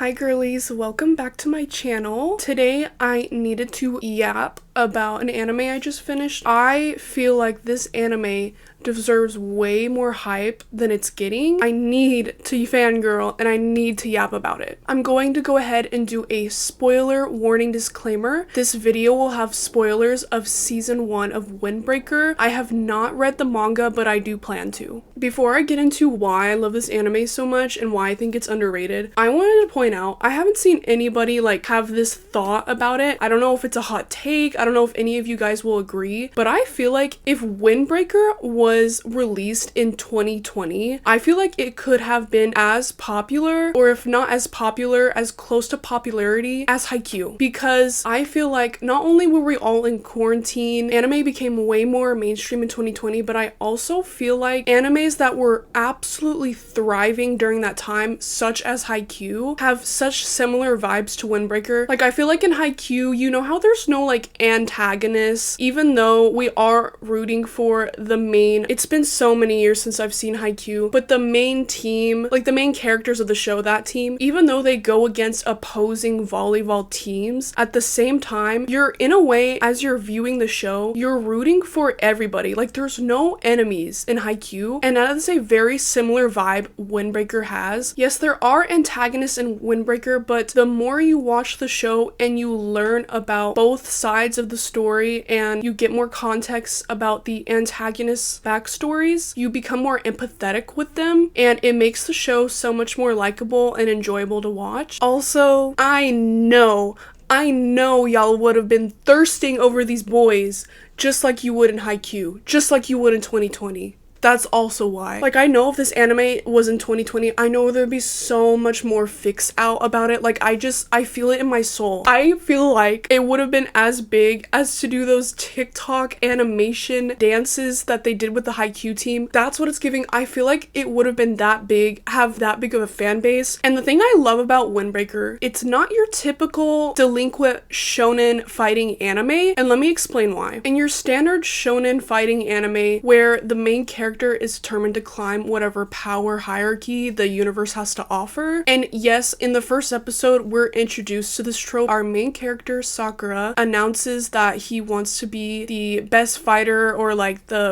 Hi girlies, welcome back to my channel. Today I needed to yap about an anime I just finished. I feel like this anime deserves way more hype than it's getting. I need to fangirl and I need to yap about it. I'm going to go ahead and do a spoiler warning disclaimer. This video will have spoilers of season 1 of Windbreaker. I have not read the manga, but I do plan to. Before I get into why I love this anime so much and why I think it's underrated, I wanted to point out I haven't seen anybody like have this thought about it. I don't know if it's a hot take. I don't know if any of you guys will agree, but I feel like if Windbreaker was released in 2020, I feel like it could have been as popular, or if not as popular, as close to popularity as Haikyuu. Because I feel like not only were we all in quarantine, anime became way more mainstream in 2020, but I also feel like animes that were absolutely thriving during that time, such as Haikyuu, have such similar vibes to Windbreaker. Like, I feel like in Haikyuu, you know how there's no like antagonists, even though we are rooting for the main. It's been so many years since I've seen Haikyuu, but the main team, like the main characters of the show, that team, even though they go against opposing volleyball teams, at the same time, you're in a way, as you're viewing the show, you're rooting for everybody. Like, there's no enemies in Haikyuu, and that is a very similar vibe Windbreaker has. Yes, there are antagonists in Windbreaker, but the more you watch the show and you learn about both sides of the story and you get more context about the antagonists' backstories, you become more empathetic with them, and it makes the show so much more likable and enjoyable to watch. Also, I know y'all would have been thirsting over these boys just like you would in Haikyuu, just like you would in 2020. That's also why. Like, I know if this anime was in 2020, I know there'd be so much more fix out about it. Like, I feel it in my soul. I feel like it would have been as big as to do those TikTok animation dances that they did with the Haikyuu team. That's what it's giving. I feel like it would have been that big, have that big of a fan base. And the thing I love about Windbreaker, it's not your typical delinquent shonen fighting anime. And let me explain why. In your standard shonen fighting anime, where the main character is determined to climb whatever power hierarchy the universe has to offer. And yes, in the first episode, we're introduced to this trope. Our main character, Sakura, announces that he wants to be the best fighter, or like the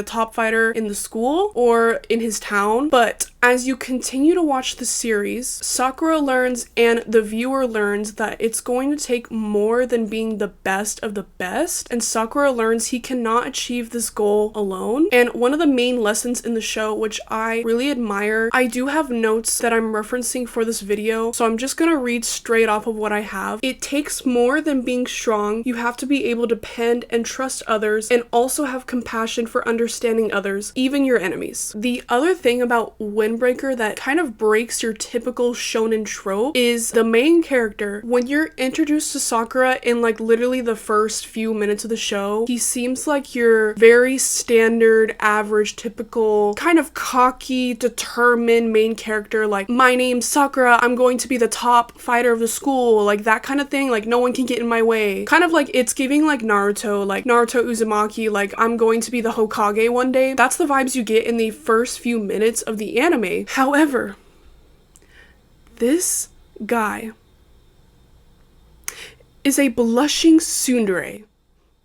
top fighter in the school or in his town. But as you continue to watch the series, Sakura learns, and the viewer learns, that it's going to take more than being the best of the best, and Sakura learns he cannot achieve this goal alone. And one of the main lessons in the show, which I really admire, I do have notes that I'm referencing for this video, so I'm just gonna read straight off of what I have. It takes more than being strong. You have to be able to depend and trust others, and also have compassion for understanding others, even your enemies. The other thing about Windbreaker that kind of breaks your typical shonen trope is the main character. When you're introduced to Sakura in like literally the first few minutes of the show, he seems like your very standard, average, typical, kind of cocky, determined main character. Like, my name's Sakura, I'm going to be the top fighter of the school, like that kind of thing. Like, no one can get in my way. Kind of like, it's giving like Naruto Uzumaki, like, I'm going to be the Hokage one day. That's the vibes you get in the first few minutes of the anime. However, this guy is a blushing tsundere.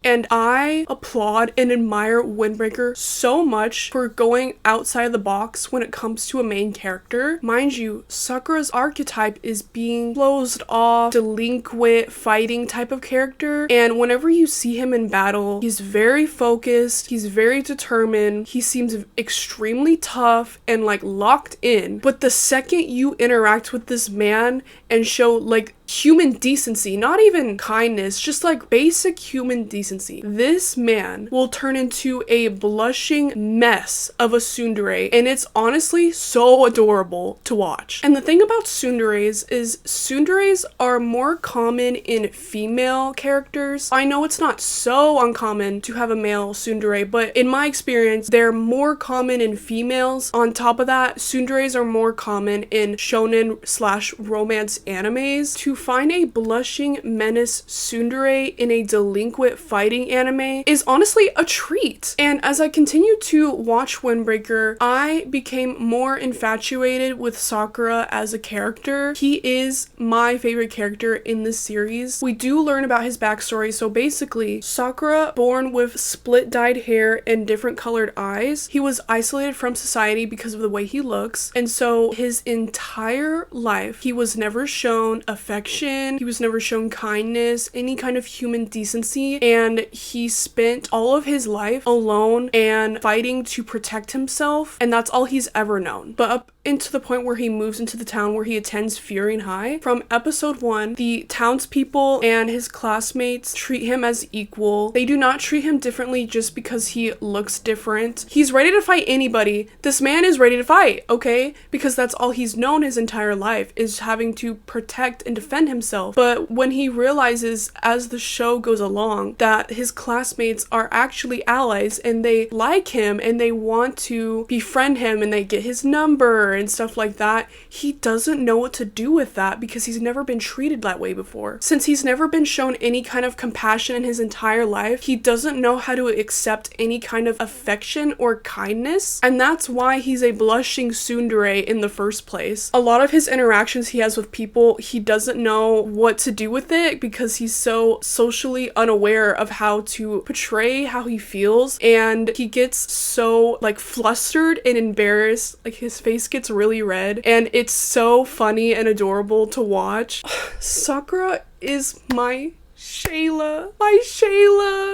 And I applaud and admire Windbreaker so much for going outside the box when it comes to a main character. Mind you, Sakura's archetype is being closed off, delinquent, fighting type of character. And whenever you see him in battle, he's very focused, he's very determined, he seems extremely tough and like locked in. But the second you interact with this man and show like human decency, not even kindness, just like basic human decency, this man will turn into a blushing mess of a tsundere, and it's honestly so adorable to watch. And the thing about tsunderes is tsunderes are more common in female characters. I know it's not so uncommon to have a male tsundere, but in my experience, they're more common in females. On top of that, tsunderes are more common in shonen/romance animes. To find a blushing menace tsundere in a delinquent fighting anime is honestly a treat. And as I continued to watch Windbreaker, I became more infatuated with Sakura as a character. He is my favorite character in this series. We do learn about his backstory. So basically, Sakura, born with split dyed hair and different colored eyes, he was isolated from society because of the way he looks. And so his entire life, he was never shown affection, he was never shown kindness, any kind of human decency, and he spent all of his life alone and fighting to protect himself, and that's all he's ever known. But up into the point where he moves into the town where he attends Fury High. From episode 1, the townspeople and his classmates treat him as equal. They do not treat him differently just because he looks different. He's ready to fight anybody. This man is ready to fight, okay? Because that's all he's known his entire life, is having to protect and defend himself. But when he realizes as the show goes along that his classmates are actually allies and they like him and they want to befriend him and they get his number and stuff like that, he doesn't know what to do with that because he's never been treated that way before. Since he's never been shown any kind of compassion in his entire life, he doesn't know how to accept any kind of affection or kindness, and that's why he's a blushing tsundere in the first place. A lot of his interactions he has with people, he doesn't know what to do with it because he's so socially unaware of how to portray how he feels, and he gets so like flustered and embarrassed, like his face gets really red, and it's so funny and adorable to watch. Sakura is my Shayla.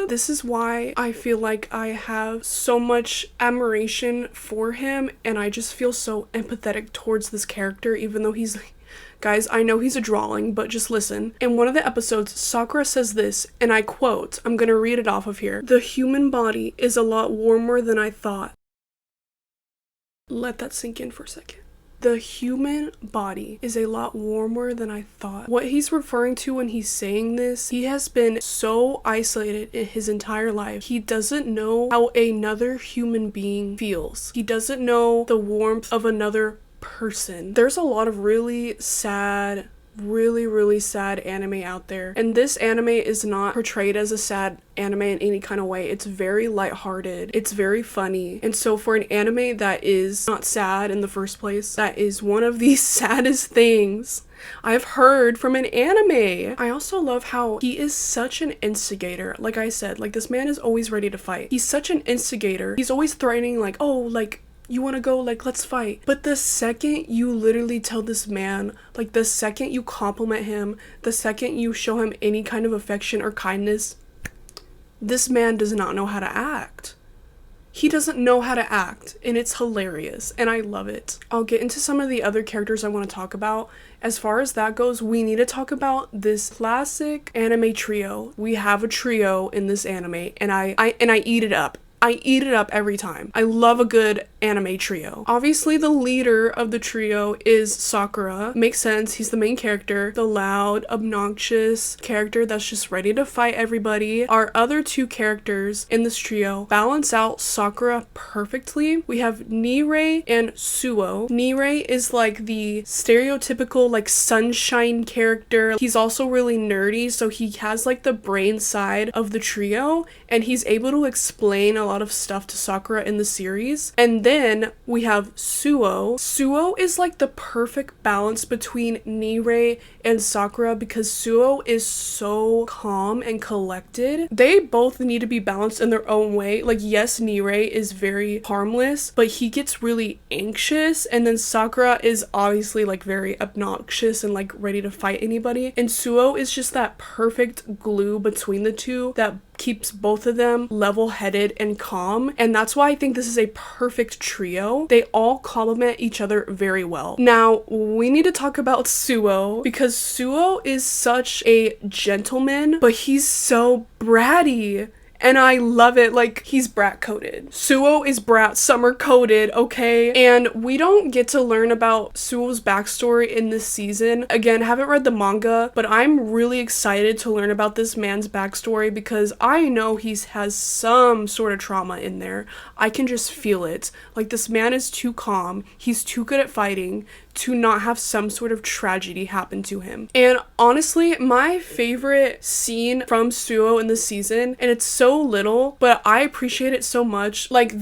This is why I feel like I have so much admiration for him, and I just feel so empathetic towards this character, even though he's like, guys, I know he's a drawing, but just listen. In one of the episodes, Sakura says this, and I quote, I'm gonna read it off of here. "The human body is a lot warmer than I thought." Let that sink in for a second. The human body is a lot warmer than I thought. What he's referring to when he's saying this, he has been so isolated in his entire life. He doesn't know how another human being feels. He doesn't know the warmth of another person. There's a lot of really sad anime out there, and this anime is not portrayed as a sad anime in any kind of way. It's very lighthearted, it's very funny, and so for an anime that is not sad in the first place, that is one of the saddest things I've heard from an anime. I also love how he is such an instigator. Like I said, like this man is always ready to fight. He's such an instigator. He's always threatening, like, oh, like, you want to go, like, let's fight. But the second you literally tell this man, like the second you compliment him, the second you show him any kind of affection or kindness, this man does not know how to act. He doesn't know how to act, and it's hilarious, and I love it. I'll get into some of the other characters I want to talk about. As far as that goes, we need to talk about this classic anime trio. We have a trio in this anime, and I eat it up. I eat it up every time. I love a good anime trio. Obviously, the leader of the trio is Sakura. Makes sense, he's the main character. The loud, obnoxious character that's just ready to fight everybody. Our other two characters in this trio balance out Sakura perfectly. We have Nirei and Suo. Nirei is like the stereotypical like sunshine character. He's also really nerdy, so he has like the brain side of the trio, and he's able to explain a lot of stuff to Sakura in the series. And then we have Suo. Suo is like the perfect balance between Nirei and Sakura because Suo is so calm and collected. They both need to be balanced in their own way. Like, yes, Nirei is very harmless, but he gets really anxious, and then Sakura is obviously like very obnoxious and like ready to fight anybody, and Suo is just that perfect glue between the two that keeps both of them level-headed and calm, and that's why I think this is a perfect trio. They all complement each other very well. Now, we need to talk about Suo, because Suo is such a gentleman, but he's so bratty. And I love it. Like, he's brat coded. Suo is brat summer coded, okay? And we don't get to learn about Suo's backstory in this season. Again, haven't read the manga, but I'm really excited to learn about this man's backstory because I know he has some sort of trauma in there. I can just feel it. Like, this man is too calm. He's too good at fighting, to not have some sort of tragedy happen to him. And honestly, my favorite scene from Suo in this season, and it's so little, but I appreciate it so much, like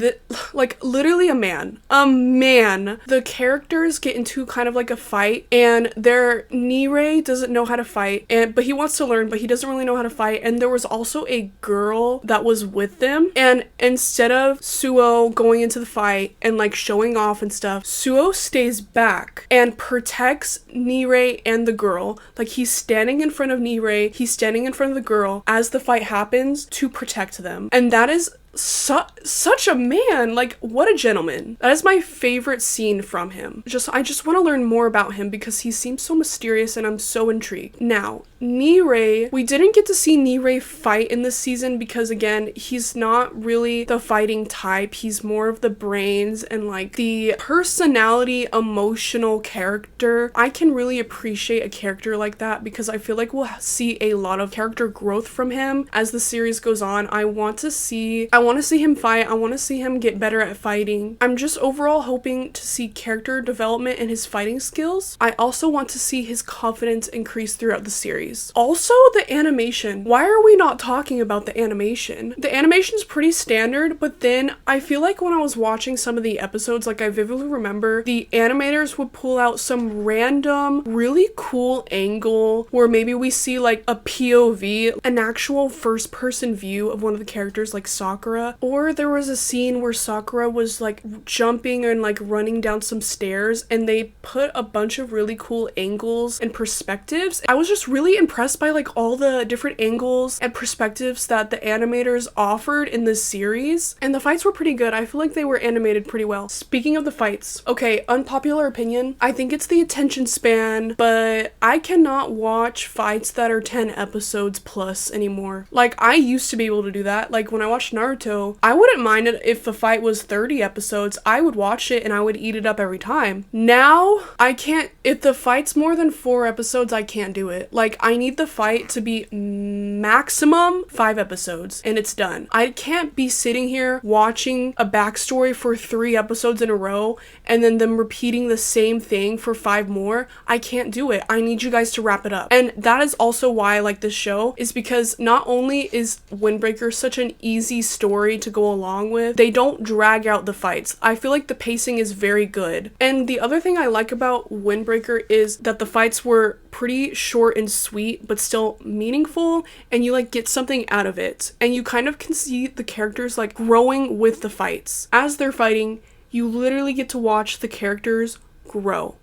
literally a man, the characters get into kind of like a fight, and their Nirei doesn't know how to fight, but he wants to learn, but he doesn't really know how to fight, and there was also a girl that was with them, and instead of Suo going into the fight and like showing off and stuff, Suo stays back and protects Nirei and the girl. Like, he's standing in front of Nirei, he's standing in front of the girl as the fight happens to protect them. And that is such a man. Like, what a gentleman. That is my favorite scene from him. I just want to learn more about him because he seems so mysterious and I'm so intrigued. Now, Nirei, we didn't get to see Nirei fight in this season because, again, he's not really the fighting type. He's more of the brains and like the personality, emotional character. I can really appreciate a character like that because I feel like we'll see a lot of character growth from him as the series goes on. I want to see him fight. I want to see him get better at fighting. I'm just overall hoping to see character development in his fighting skills. I also want to see his confidence increase throughout the series. Also, the animation. Why are we not talking about the animation? The animation's pretty standard, but then I feel like when I was watching some of the episodes, like I vividly remember the animators would pull out some random, really cool angle where maybe we see like a POV, an actual first person view of one of the characters like Sakura, or there was a scene where Sakura was like jumping and like running down some stairs and they put a bunch of really cool angles and perspectives. I was just really impressed by like all the different angles and perspectives that the animators offered in this series, and the fights were pretty good. I feel like they were animated pretty well. Speaking of the fights, okay, unpopular opinion, I think it's the attention span, but I cannot watch fights that are 10 episodes plus anymore. Like, I used to be able to do that. Like, when I watched Naruto, I wouldn't mind it if the fight was 30 episodes. I would watch it and I would eat it up every time. Now, I can't. If the fight's more than 4 episodes, I can't do it. Like, I need the fight to be maximum 5 episodes and it's done. I can't be sitting here watching a backstory for 3 episodes in a row and then them repeating the same thing for 5 more. I can't do it. I need you guys to wrap it up. And that is also why I like this show, is because not only is Windbreaker such an easy story to go along with, they don't drag out the fights. I feel like the pacing is very good. And the other thing I like about Windbreaker is that the fights were pretty short and sweet, but still meaningful, and you like get something out of it. And you kind of can see the characters like growing with the fights. As they're fighting, you literally get to watch the characters grow.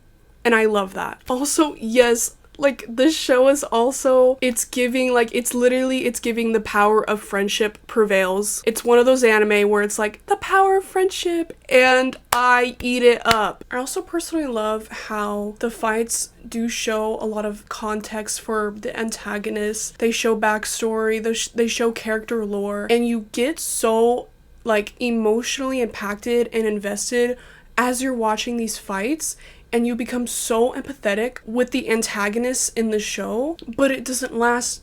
And I love that. Also, yes, like, this show is also, it's giving the power of friendship prevails. It's one of those anime where it's like, the power of friendship, and I eat it up. I also personally love how the fights do show a lot of context for the antagonists. They show backstory, they show character lore, and you get so, like, emotionally impacted and invested as you're watching these fights. And you become so empathetic with the antagonists in the show, but it doesn't last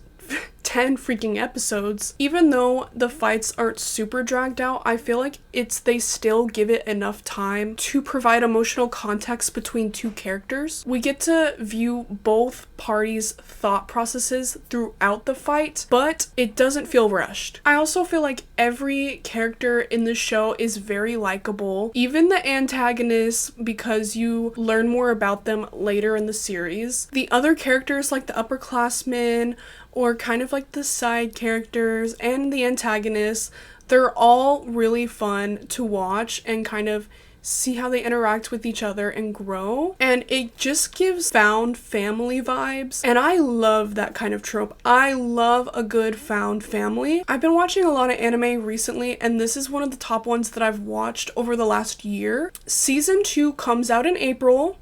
10 freaking episodes. Even though the fights aren't super dragged out, I feel like they still give it enough time to provide emotional context between 2 characters. We get to view both parties' thought processes throughout the fight, but it doesn't feel rushed. I also feel like every character in the show is very likable, even the antagonists, because you learn more about them later in the series. The other characters, like the upperclassmen, or kind of like the side characters and the antagonists, they're all really fun to watch and kind of see how they interact with each other and grow. And it just gives found family vibes. And I love that kind of trope. I love a good found family. I've been watching a lot of anime recently, and this is one of the top ones that I've watched over the last year. Season 2 comes out in April.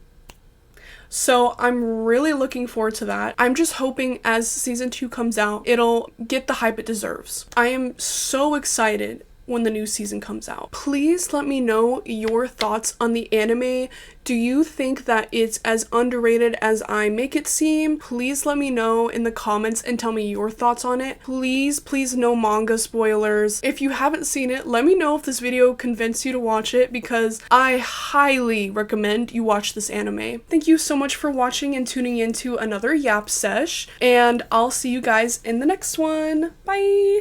So I'm really looking forward to that. I'm just hoping as season 2 comes out, it'll get the hype it deserves. I am so excited when the new season comes out. Please let me know your thoughts on the anime. Do you think that it's as underrated as I make it seem? Please let me know in the comments and tell me your thoughts on it. Please, please no manga spoilers. If you haven't seen it, let me know if this video convinced you to watch it, because I highly recommend you watch this anime. Thank you so much for watching and tuning into another Yap Sesh, and I'll see you guys in the next one. Bye!